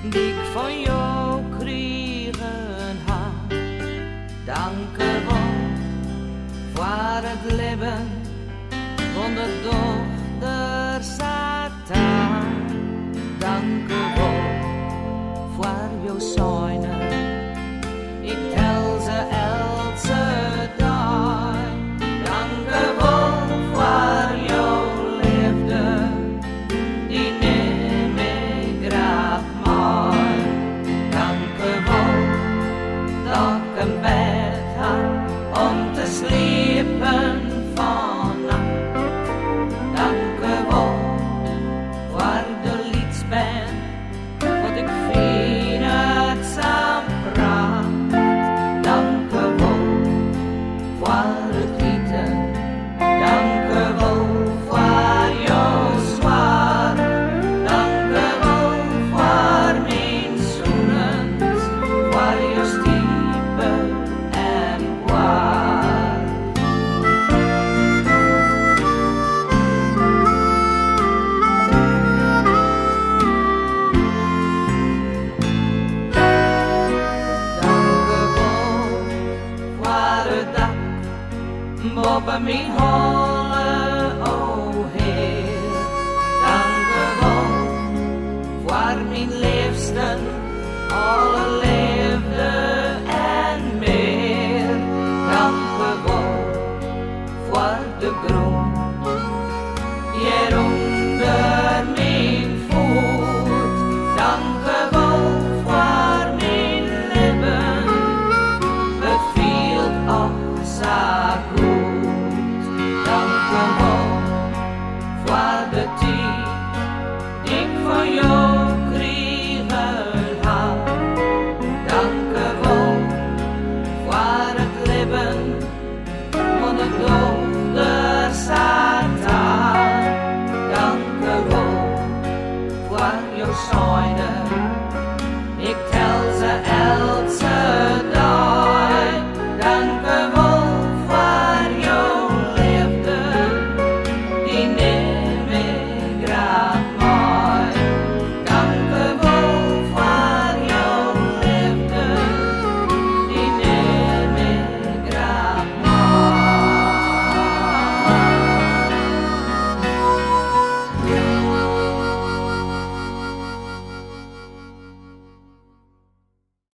die ik van jou kregen had. Dankjewel voor het leven van de dochter Satan. Dankjewel voor jouw zonen. Ik tel ze elke dag. Dankjewel voor jouw liefde die neem ik graag maar. Dankjewel dat ik een bed had om te sliepen vannacht. Dankjewel voor de liedspel wat ik vind het samen praat. Dankjewel voor het lieden. Dankjewel voor jouw zwaar. Dankjewel voor mijn zoenens, voor jouw stiepe en waar. Dankjewel voor het dak boven mijn holle, o Heer. Dankjewel voor mijn liefsten, alle liefde en meer. Dankjewel voor de grond hier onder mijn voet. Dankjewel voor mijn leven, het viel ook zo goed. Dankjewel voor de tijd die ik van jou kregen had. Dankjewel voor het leven van de dochter Satan. Dankjewel voor jouw zonen. Ik tel ze elke